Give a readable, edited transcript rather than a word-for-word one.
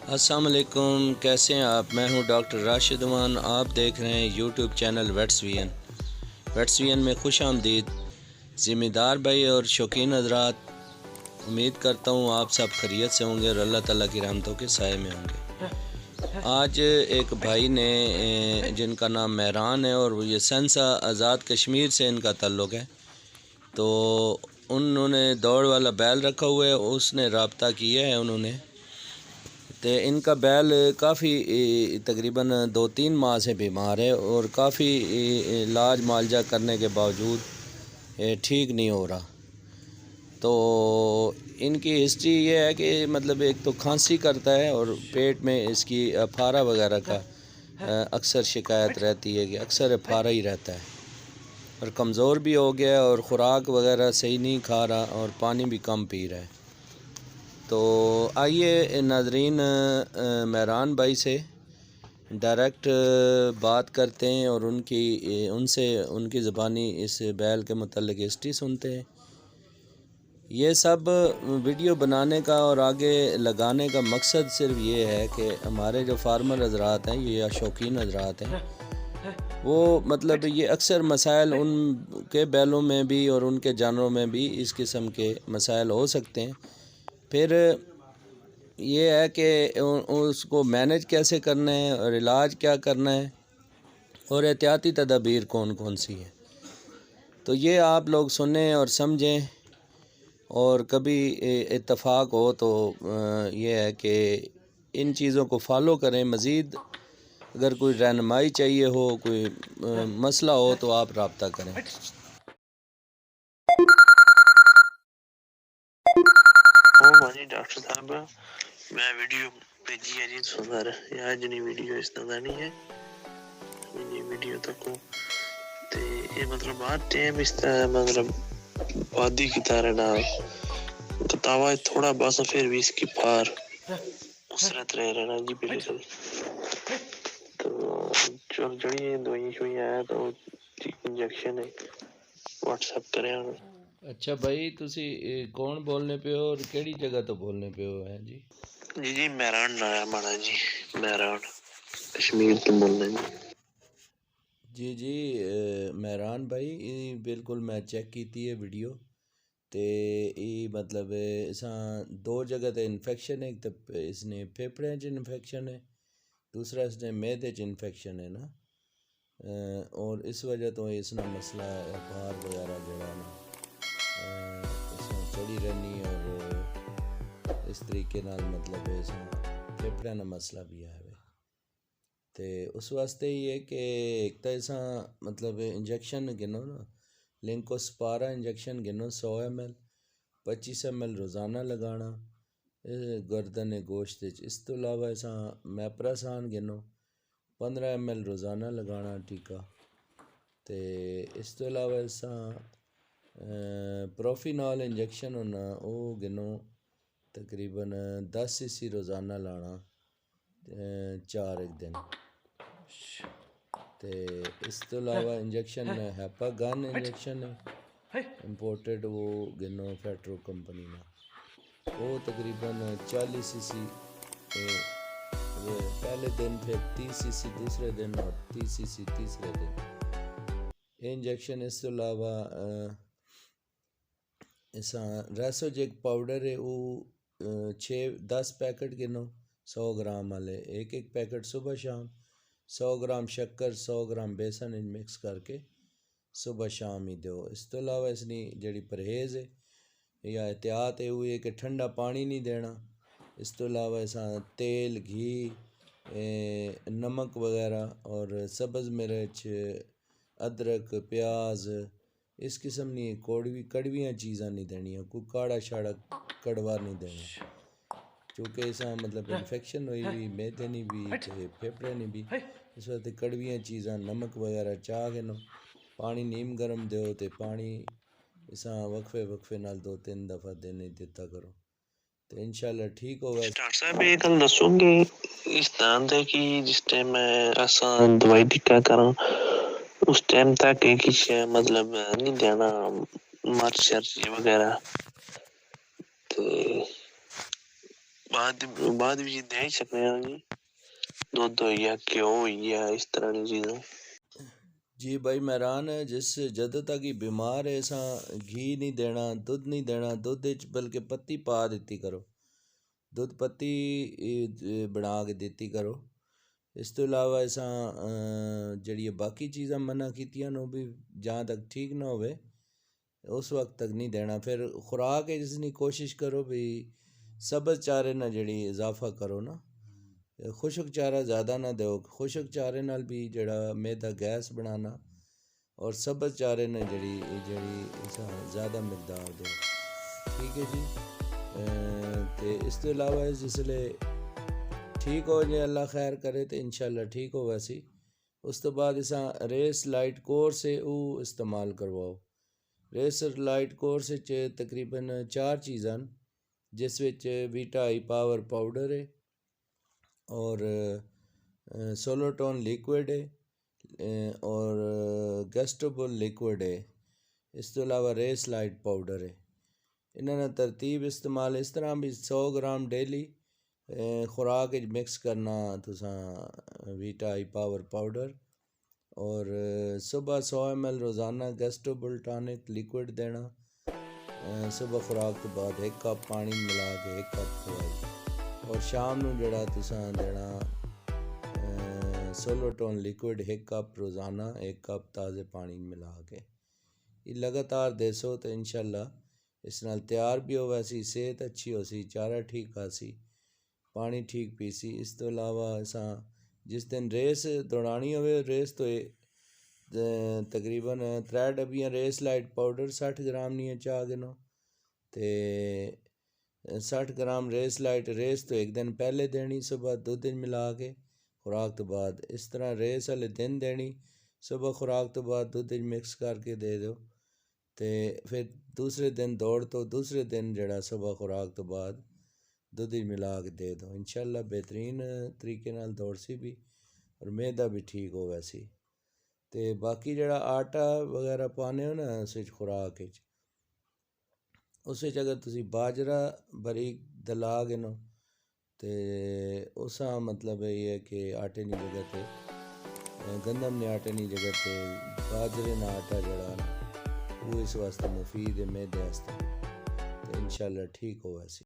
अस्सलाम वालेकुम, कैसे हैं आप। मैं हूं डॉक्टर राशिद अमान। आप देख रहे हैं यूट्यूब चैनल वेट्सवियन में खुश आमदीद। ज़िम्मेदार भाई और शौकीन हज़रात, उम्मीद करता हूं आप सब खैरियत से होंगे और अल्लाह ताला की रहमतों के साए में होंगे। आज एक भाई ने जिनका नाम मेहरान है और ये संसा आज़ाद कश्मीर से इनका ताल्लुक़ है, तो उन्होंने दौड़ वाला बैल रखा हुआ है, उसने रब्ता किया है उन्होंने। तो इनका बैल काफ़ी तकरीबन 2-3 माह से बीमार है और काफ़ी इलाज मालजा करने के बावजूद ठीक नहीं हो रहा। तो इनकी हिस्ट्री ये है कि मतलब एक तो खांसी करता है और पेट में इसकी अफारा वगैरह का अक्सर शिकायत रहती है कि अक्सर अफारा ही रहता है और कमज़ोर भी हो गया और ख़ुराक वगैरह सही नहीं खा रहा और पानी भी कम पी रहा है। तो आइए नाज़रीन, मेहरान भाई से डायरेक्ट बात करते हैं और उनसे उनकी ज़बानी इस बैल के मतलब हिस्ट्री सुनते हैं। ये सब वीडियो बनाने का और आगे लगाने का मकसद सिर्फ ये है कि हमारे जो फार्मर हज़रात हैं ये या शौकीन हज़रात हैं, वो मतलब ये अक्सर मसाइल उनके बैलों में भी और उनके जानवरों में भी इस किस्म के मसाइल हो सकते हैं। फिर ये है कि उसको मैनेज कैसे करना है और इलाज क्या करना है और एहतियाती तदाबीर कौन कौन सी है, तो ये आप लोग सुनें और समझें। और कभी इत्तफाक हो तो ये है कि इन चीज़ों को फॉलो करें। मज़ीद अगर कोई रहनुमाई चाहिए हो, कोई मसला हो तो आप रब्ता करें। जी डॉक्टर साहब, मैं वीडियो भेजी है जी सुधार या जनी वीडियो इस तरह नहीं है ये वीडियो तक ते ये मतलब बात टाइम इस तरह मतलब वादी की तरह ना बतावा थोड़ा बस फिर भी इसकी पार उसरत रह रहना जी बिल्कुल। तो चल जड़ी दवाई शुई आया तो इंजेक्शन है व्हाट्सएप करें। अच्छा भाई, तुसी कौन बोलने पे हो और केड़ी जगह तो बोलने पे हो है जी? जी मेहरान नाया माना जी, मेहरान कश्मीर तो बोलना जी। जी मेहरान भाई, बिल्कुल मैं चेक की है वीडियो ते मतलब इस दो जगह तो इन्फेक्शन है। एक तो इसने फेफड़े च इन्फेक्शन है, दूसरा इसने मैदे च इन्फेक्शन है ना। और इस वजह तो इसना मसला अफार वगैरह जड़ा ना इसमें चढ़ी रहनी और इस तरीके नाल मतलब इसमें फेफड़े का मसला भी है। तो उस वास्ते ये कि एक तो ऐसा मतलब इंजेक्शन गिनो ना, लिंकोस्पारा इंजेक्शन गिनो 100 ml 25 ml रोज़ाना लगाना गर्दन गोश्त। इस तो अलावा ऐसा मैपरासान गिनो 15 ml रोज़ाना लगाना टीका। तो इस तो अलावा ऐसा प्रोफिनॉल इंजेक्शन होना वो गिनो तकरीबन 10 cc रोज़ाना लाना 4 दिन। तो इस तो अलावा इंजेक्शन हैपागन इंजेक्शन है इंपोर्टेड, वो गिनो फेट्रो कंपनी में, वो तकरीबन 40 cc पहले दिन, फिर 30 cc दूसरे दिन और 30 cc तीसरे दिन ये इंजेक्शन। इस तो अलावा ऐसा रेसोजेक पाउडर है वो 6-10 पैकेट गिनो 100 ग्राम वाले, एक एक पैकेट सुबह शाम 100 ग्राम शक्कर 100 ग्राम बेसन मिक्स करके सुबह शाम ही दो। इस तो अलावा इसनी जड़ी परहेज़ है या एहतियात है वो है कि ठंडा पानी नहीं देना। इस तो अलावा ऐसा तेल घी नमक वगैरह और सब्ज़ मिर्च अदरक प्याज इस किस्म की कड़वियाँ चीज़ां नहीं देनियाँ, कोई काढ़ा शाड़ा कड़वा नहीं देना, क्योंकि ऐसा मतलब इन्फेक्शन हुई हुई मैदे नहीं भी ते फेफड़े नहीं भी। इस वास्ते कड़वियाँ चीज़ां नमक वगैरह चाह के नो पानी नीम गर्म दो तो पानी इस वक्फे नाल 2-3 दफ़ा देने दिता करो तो इंशाल्लाह ठीक होगा। डॉक्टर साहब ये गल दसोगे इस तरह से कि जिस टाइम मैं असा दवाई टिक्का करा उस टाइम तक किश मतलब नहीं देना मर्च शर्च वगैरह तो बाद भी दे सकते हैं जी, दुध हो गया, घ्यो हो गया, इस तरह की चीज़ें। जी भाई मेहरान है जिस जदों तक ही बीमार है असा घी नहीं देना, दुध नहीं देना, दुध बल्कि पत्ती पा दी करो, दुध पत्ती बना के देती करो। इस तो इलावा असा जड़ी बाकी चीज़ां मना कीतियां नो भी जहाँ तक ठीक ना होवे उस वक्त तक नहीं देना। फिर खुराक जिसनी कोशिश करो भी सब्ज़ चारे ना जड़ी इजाफा करो ना, खुशक चारा ज़्यादा ना दो, खुशक चारे नाल भी जड़ा मैदा गैस बनाना, और सब्ज़ चारे ने जड़ी ज़्यादा मकदार दो, ठीक है जी। तो इस तो इलावा जिसले ठीक हो जाए अल्लाह खैर करे तो इंशाल्लाह ठीक हो वैसी। उस तो बाद इसा रेस लाइट कोर्स है वो इस्तेमाल करवाओ। रेस लाइट कोर्स तकरीबन 4 चीज़ां जिस विच वीटा आई पावर पाउडर है और सोलोटोन लिक्विड है और गैस्ट्रोबल लिक्विड है। इस तो अलावा रेस लाइट पाउडर है। इन्होंने तरतीब इस्तेमाल इस तरह भी 100 ग्राम डेली खुराक मिक्स करना तुसा वीटा आई पावर पाउडर, और सुबह 100 ml रोज़ाना गैस्ट्रोबल टॉनिक लिक्विड देना, सुबह खुराक तो बाद 1 कप पानी मिला के 1 कप खुआई, और शाम नू जड़ा तुसा देना सोलोटोन लिक्विड 1 कप रोज़ाना 1 कप ताज़े पानी मिला के। ये लगातार देसो तो इंशाल्लाह इस नाल तैयार भी हो वैसी, सेहत अच्छी हो सी, चारा ठीक खासी, पानी ठीक पीसी। इस तो अलावा असा जिस दिन रेस दौड़ानी होवे रेस तो तकरीबन 3 डब्बियां रेस लाइट पाउडर 60 ग्राम नहीं चाह गिनो, तो 60 ग्राम रेस लाइट रेस तो एक दिन पहले देनी सुबह दुध मिला के खुराक तो बाद। इस तरह रेस वाले दिन देनी सुबह खुराक तो बाद दुध मिक्स करके दे दो, तो फिर दूसरे दिन दौड़ तो दूसरे दिन जड़ा सुबह खुराक तो बाद दुध मिला के दे दो। इंशाल्लाह बेहतरीन तरीके नाल दौड़ सी भी और मैदा भी ठीक हो वैसी। तो बाकी जड़ा आटा वगैरह पाने हो ना उस खुराक उस अगर तुसी बाजरा बारीक दला गिनो तो उस मतलब ये है कि आटे की जगह पे गंदम ने आटे की जगह पे बाजरे ना आटा जड़ा ना वो इस वास्ते मुफीद है मैदे वास्ते। तो इंशाल्लाह ठीक हो वैसी।